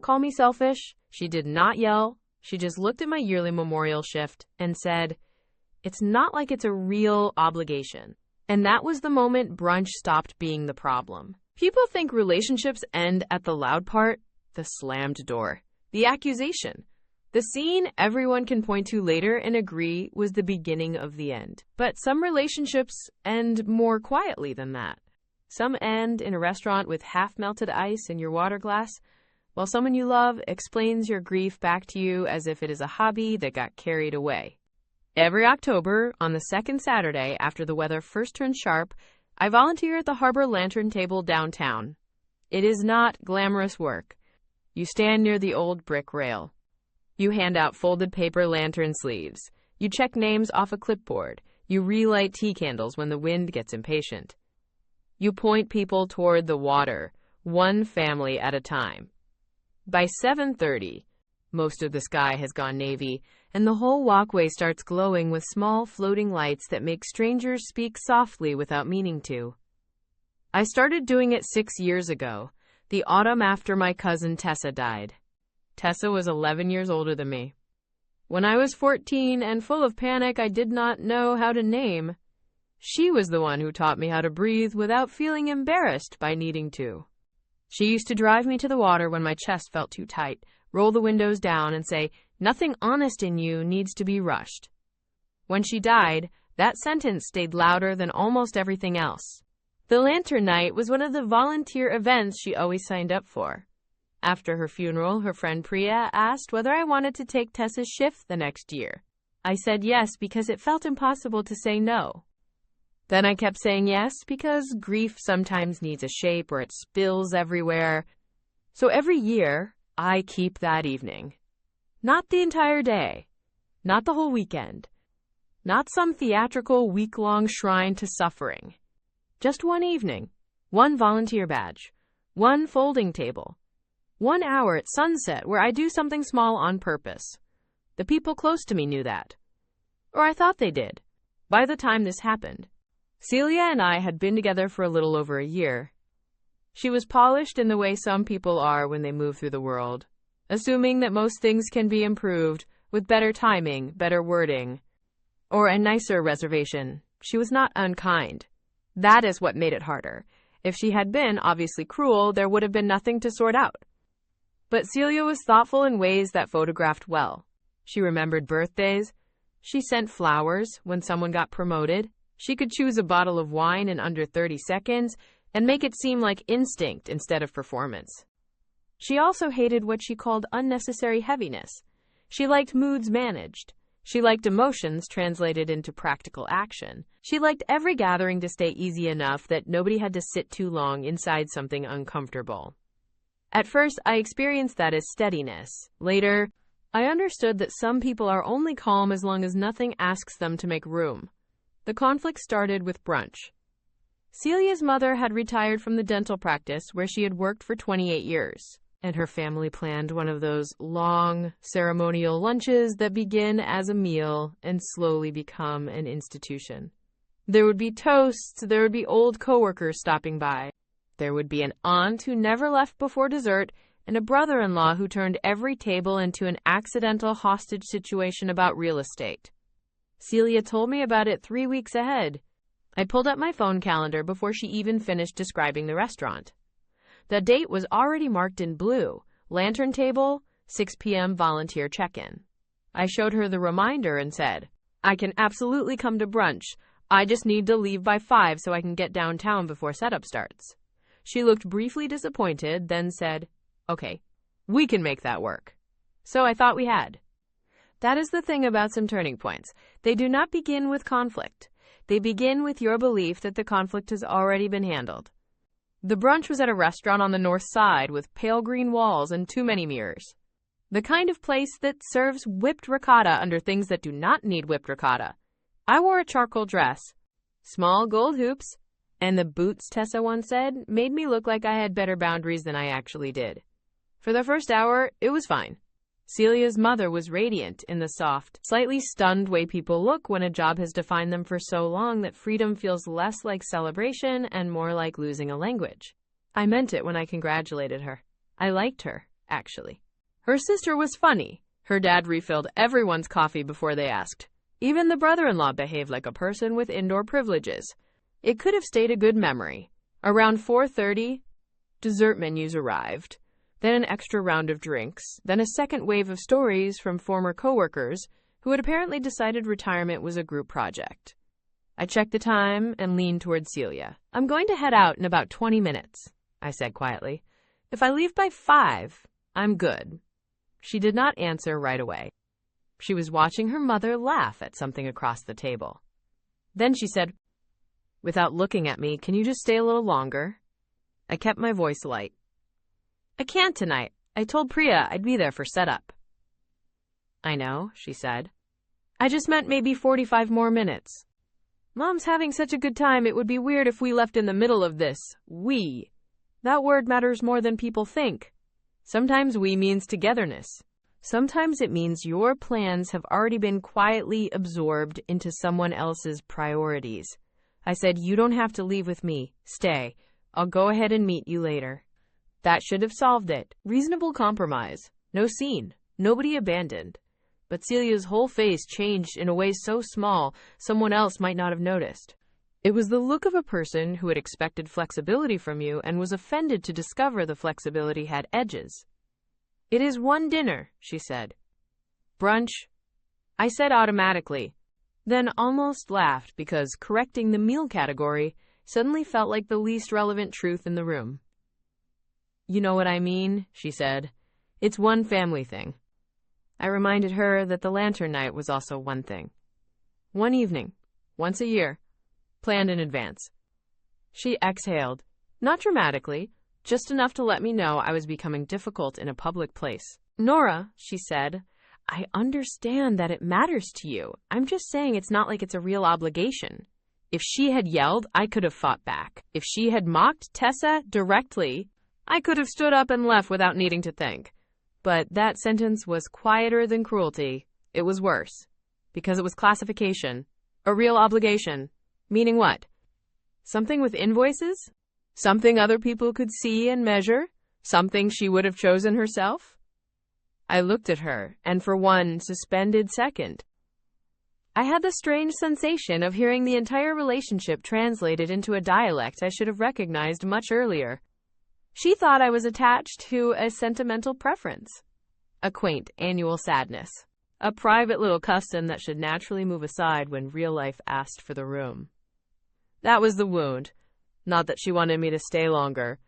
call me selfish. She did not yell. She just looked at my yearly memorial shift and said, "It's not like it's a real obligation." And that was the moment brunch stopped being the problem. People think relationships end at the loud part, the slammed door, the accusation, the scene everyone can point to later and agree was the beginning of the end. But some relationships end more quietly than that. Some end in a restaurant with half-melted ice in your water glass, while someone you love explains your grief back to you as if it is a hobby that got carried away. Every October, on the second Saturday after the weather first turns sharp, I volunteer at the Harbor Lantern Table downtown. It is not glamorous work. You stand near the old brick rail. You hand out folded paper lantern sleeves. You check names off a clipboard. You relight tea candles when the wind gets impatient. You point people toward the water, one family at a time. By 7:30, most of the sky has gone navy, and the whole walkway starts glowing with small floating lights that make strangers speak softly without meaning to. I started doing it 6 years ago, the autumn after my cousin Tessa died. Tessa was 11 years older than me. When I was 14 and full of panic I did not know how to name, she was the one who taught me how to breathe without feeling embarrassed by needing to. She used to drive me to the water when my chest felt too tight, roll the windows down, and say, "Nothing honest in you needs to be rushed." When she died, that sentence stayed louder than almost everything else. The Lantern Night was one of the volunteer events she always signed up for. After her funeral, her friend Priya asked whether I wanted to take Tessa's shift the next year. I said yes because it felt impossible to say no. Then I kept saying yes because grief sometimes needs a shape or it spills everywhere. So every year, I keep that evening. Not the entire day. Not the whole weekend. Not some theatrical week-long shrine to suffering. Just one evening. One volunteer badge. One folding table. 1 hour at sunset where I do something small on purpose. The people close to me knew that. Or I thought they did. By the time this happened, Celia and I had been together for a little over a year. She was polished in the way some people are when they move through the world, assuming that most things can be improved with better timing, better wording, or a nicer reservation. She was not unkind. That is what made it harder. If she had been obviously cruel, there would have been nothing to sort out. But Celia was thoughtful in ways that photographed well. She remembered birthdays. She sent flowers when someone got promoted. She could choose a bottle of wine in under 30 seconds and make it seem like instinct instead of performance. She also hated what she called unnecessary heaviness. She liked moods managed. She liked emotions translated into practical action. She liked every gathering to stay easy enough that nobody had to sit too long inside something uncomfortable. At first, I experienced that as steadiness. Later, I understood that some people are only calm as long as nothing asks them to make room. The conflict started with brunch. Celia's mother had retired from the dental practice where she had worked for 28 years, and her family planned one of those long, ceremonial lunches that begin as a meal and slowly become an institution. There would be toasts, there would be old coworkers stopping by. There would be an aunt who never left before dessert, and a brother-in-law who turned every table into an accidental hostage situation about real estate. Celia told me about it 3 weeks ahead. I pulled up my phone calendar before she even finished describing the restaurant. The date was already marked in blue. Lantern table, 6 p.m. volunteer check-in. I showed her the reminder and said, "I can absolutely come to brunch. I just need to leave by 5 so I can get downtown before setup starts." She looked briefly disappointed, then said, "Okay, we can make that work." So I thought we had. That is the thing about some turning points. They do not begin with conflict. They begin with your belief that the conflict has already been handled. The brunch was at a restaurant on the north side with pale green walls and too many mirrors. The kind of place that serves whipped ricotta under things that do not need whipped ricotta. I wore a charcoal dress, small gold hoops, and the boots, Tessa once said, made me look like I had better boundaries than I actually did. For the first hour, it was fine. Celia's mother was radiant in the soft, slightly stunned way people look when a job has defined them for so long that freedom feels less like celebration and more like losing a language. I meant it when I congratulated her. I liked her, actually. Her sister was funny. Her dad refilled everyone's coffee before they asked. Even the brother-in-law behaved like a person with indoor privileges. It could have stayed a good memory. Around 4:30, dessert menus arrived, then an extra round of drinks, then a second wave of stories from former coworkers who had apparently decided retirement was a group project. I checked the time and leaned toward Celia. "I'm going to head out in about 20 minutes, I said quietly. "If I leave by 5, I'm good." She did not answer right away. She was watching her mother laugh at something across the table. Then she said, without looking at me, "Can you just stay a little longer?" I kept my voice light. "I can't tonight. I told Priya I'd be there for setup." "I know," she said. "I just meant maybe 45 more minutes. Mom's having such a good time, it would be weird if we left in the middle of this. We. That word matters more than people think. Sometimes we means togetherness. Sometimes it means your plans have already been quietly absorbed into someone else's priorities." I said, "You don't have to leave with me. Stay. I'll go ahead and meet you later." That should have solved it. Reasonable compromise. No scene. Nobody abandoned. But Celia's whole face changed in a way so small, someone else might not have noticed. It was the look of a person who had expected flexibility from you and was offended to discover the flexibility had edges. "It is one dinner," she said. "Brunch," I said automatically, then almost laughed because correcting the meal category suddenly felt like the least relevant truth in the room. "You know what I mean," she said. "It's one family thing." I reminded her that the lantern night was also one thing. One evening, once a year, planned in advance. She exhaled, not dramatically, just enough to let me know I was becoming difficult in a public place. "Nora," she said, "I understand that it matters to you. I'm just saying it's not like it's a real obligation. If she had yelled, I could have fought back. If she had mocked Tessa directly, I could have stood up and left without needing to think. But that sentence was quieter than cruelty. It was worse. Because it was classification. A real obligation. Meaning what? Something with invoices? Something other people could see and measure? Something she would have chosen herself?" I looked at her, and for one suspended second, I had the strange sensation of hearing the entire relationship translated into a dialect I should have recognized much earlier. She thought I was attached to a sentimental preference, a quaint annual sadness, a private little custom that should naturally move aside when real life asked for the room. That was the wound. Not that she wanted me to stay longer.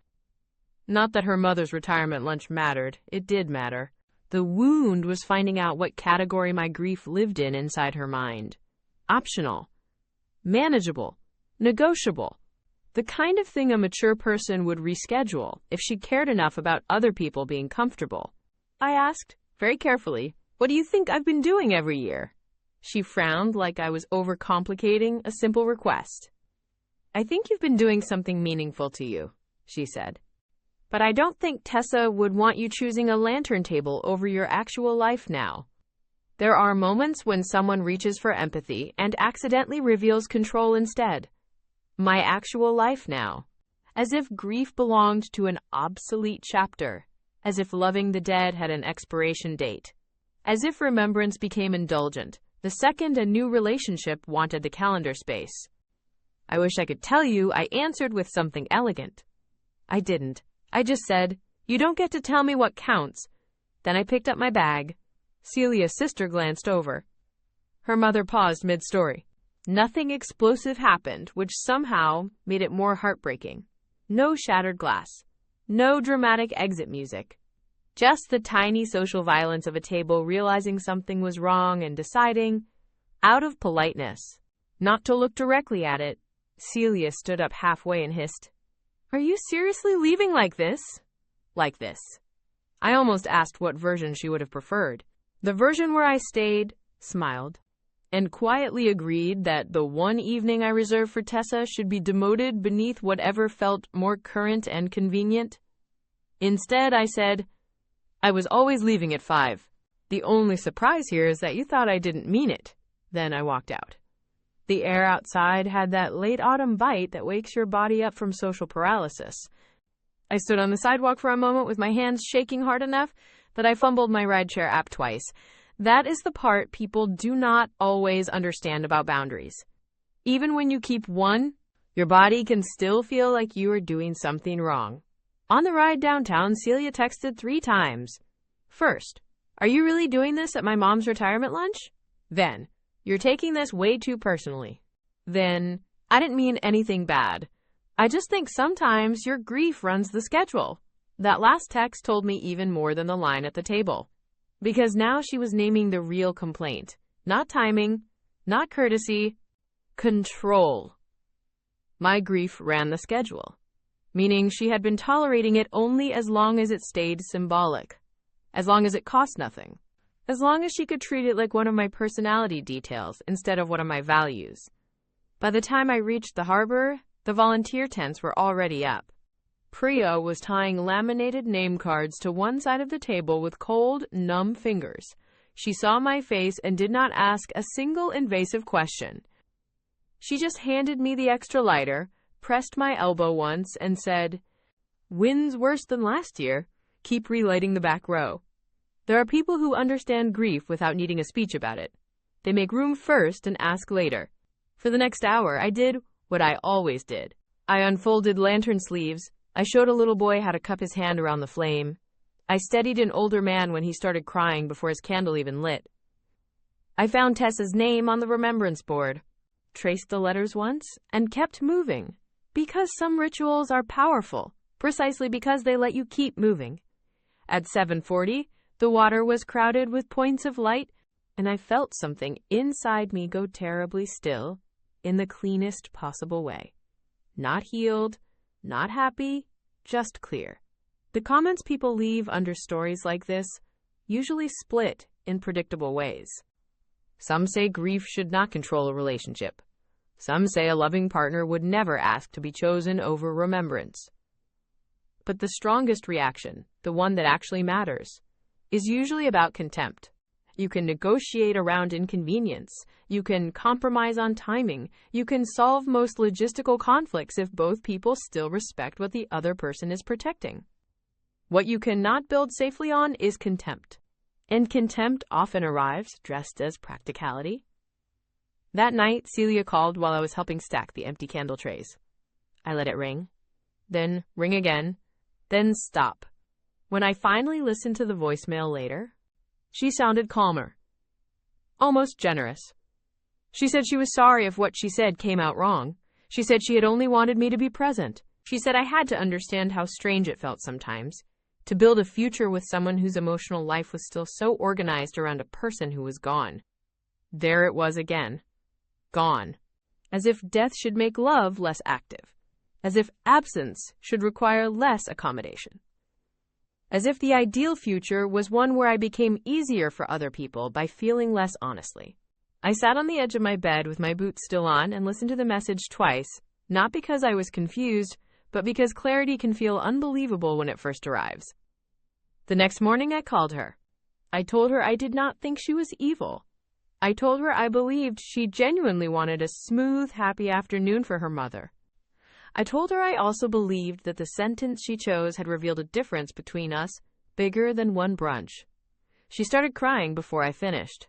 Not that her mother's retirement lunch mattered. It did matter. The wound was finding out what category my grief lived in inside her mind. Optional. Manageable. Negotiable. The kind of thing a mature person would reschedule if she cared enough about other people being comfortable. I asked, very carefully, "What do you think I've been doing every year?" She frowned like I was overcomplicating a simple request. "I think you've been doing something meaningful to you," she said. "But I don't think Tessa would want you choosing a lantern table over your actual life now. There are moments when someone reaches for empathy and accidentally reveals control instead. My actual life now. As if grief belonged to an obsolete chapter. As if loving the dead had an expiration date. As if remembrance became indulgent the second a new relationship wanted the calendar space. I wish I could tell you I answered with something elegant. I didn't. I just said, "You don't get to tell me what counts." Then I picked up my bag. Celia's sister glanced over. Her mother paused mid-story. Nothing explosive happened, which somehow made it more heartbreaking. No shattered glass. No dramatic exit music. Just the tiny social violence of a table realizing something was wrong and deciding, out of politeness, not to look directly at it. Celia stood up halfway and hissed, "Are you seriously leaving like this?" Like this. I almost asked what version she would have preferred. The version where I stayed, smiled, and quietly agreed that the one evening I reserved for Tessa should be demoted beneath whatever felt more current and convenient. Instead, I said, "I was always leaving at 5. The only surprise here is that you thought I didn't mean it." Then I walked out. The air outside had that late autumn bite that wakes your body up from social paralysis. I stood on the sidewalk for a moment with my hands shaking hard enough that I fumbled my rideshare app twice. That is the part people do not always understand about boundaries. Even when you keep one, your body can still feel like you are doing something wrong. On the ride downtown, Celia texted 3 times. First, are you really doing this at my mom's retirement lunch? Then, you're taking this way too personally. Then, I didn't mean anything bad. I just think sometimes your grief runs the schedule. That last text told me even more than the line at the table. Because now she was naming the real complaint. Not timing, not courtesy, control. My grief ran the schedule, meaning she had been tolerating it only as long as it stayed symbolic, as long as it cost nothing, as long as she could treat it like one of my personality details instead of one of my values. By the time I reached the harbor, the volunteer tents were already up. Priya was tying laminated name cards to one side of the table with cold, numb fingers. She saw my face and did not ask a single invasive question. She just handed me the extra lighter, pressed my elbow once, and said, "Wind's worse than last year. Keep relighting the back row." There are people who understand grief without needing a speech about it. They make room first and ask later. For the next hour, I did what I always did. I unfolded lantern sleeves. I showed a little boy how to cup his hand around the flame. I steadied an older man when he started crying before his candle even lit. I found Tessa's name on the remembrance board, traced the letters once, and kept moving. Because some rituals are powerful, precisely because they let you keep moving. At 7:40, the water was crowded with points of light, and I felt something inside me go terribly still in the cleanest possible way. Not healed, not happy, just clear. The comments people leave under stories like this usually split in predictable ways. Some say grief should not control a relationship. Some say a loving partner would never ask to be chosen over remembrance. But the strongest reaction, the one that actually matters, is usually about contempt. You can negotiate around inconvenience. You can compromise on timing. You can solve most logistical conflicts if both people still respect what the other person is protecting. What you cannot build safely on is contempt. And contempt often arrives dressed as practicality. That night, Celia called while I was helping stack the empty candle trays. I let it ring, then ring again, then stop. When I finally listened to the voicemail later, she sounded calmer, almost generous. She said she was sorry if what she said came out wrong. She said she had only wanted me to be present. She said I had to understand how strange it felt sometimes to build a future with someone whose emotional life was still so organized around a person who was gone. There it was again. Gone. As if death should make love less active. As if absence should require less accommodation. As if the ideal future was one where I became easier for other people by feeling less honestly. I sat on the edge of my bed with my boots still on and listened to the message twice, not because I was confused, but because clarity can feel unbelievable when it first arrives. The next morning I called her. I told her I did not think she was evil. I told her I believed she genuinely wanted a smooth, happy afternoon for her mother. I told her I also believed that the sentence she chose had revealed a difference between us bigger than one brunch. She started crying before I finished.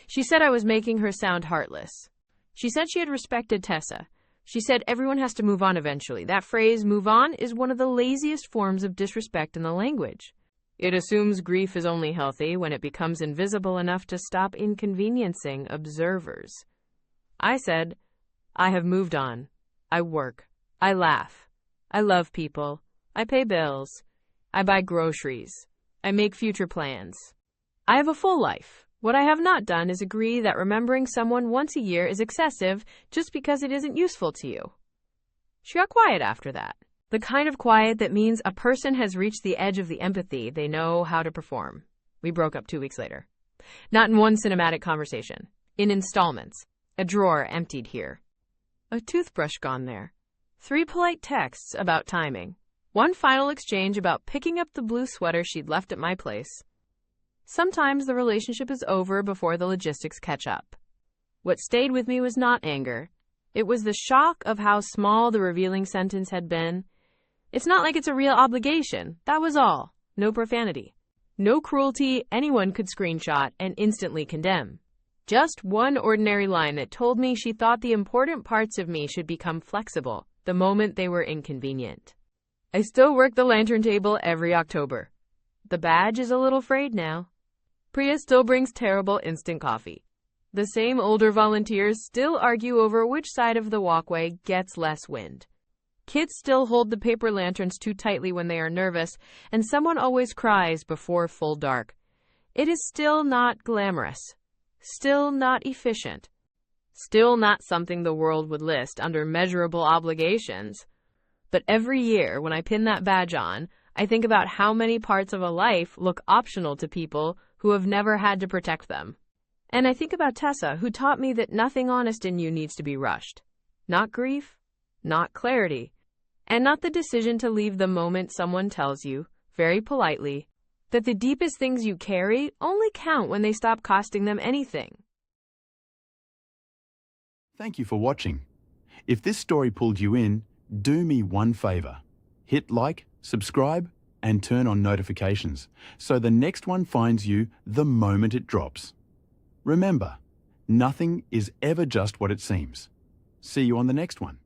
She said I was making her sound heartless. She said she had respected Tessa. She said everyone has to move on eventually. That phrase, move on, is one of the laziest forms of disrespect in the language. It assumes grief is only healthy when it becomes invisible enough to stop inconveniencing observers. I said, I have moved on. I work. I laugh. I love people. I pay bills. I buy groceries. I make future plans. I have a full life. What I have not done is agree that remembering someone once a year is excessive just because it isn't useful to you. She got quiet after that. The kind of quiet that means a person has reached the edge of the empathy they know how to perform. We broke up 2 weeks later. Not in one cinematic conversation. In installments. A drawer emptied here. A toothbrush gone there. 3 polite texts about timing. 1 final exchange about picking up the blue sweater she'd left at my place. Sometimes the relationship is over before the logistics catch up. What stayed with me was not anger. It was the shock of how small the revealing sentence had been, It's not like it's a real obligation. That was all. No profanity. No cruelty anyone could screenshot and instantly condemn. Just one ordinary line that told me she thought the important parts of me should become flexible the moment they were inconvenient. I still work the lantern table every October. The badge is a little frayed now. Priya still brings terrible instant coffee. The same older volunteers still argue over which side of the walkway gets less wind. Kids still hold the paper lanterns too tightly when they are nervous, and someone always cries before full dark. It is still not glamorous. Still not efficient. Still not something the world would list under measurable obligations. But every year when I pin that badge on, I think about how many parts of a life look optional to people who have never had to protect them. And I think about Tessa, who taught me that nothing honest in you needs to be rushed. Not grief, not clarity, and not the decision to leave the moment someone tells you, very politely, that the deepest things you carry only count when they stop costing them anything. Thank you for watching. If this story pulled you in, do me one favor. Hit like, subscribe, and turn on notifications so the next one finds you the moment it drops. Remember, nothing is ever just what it seems. See you on the next one.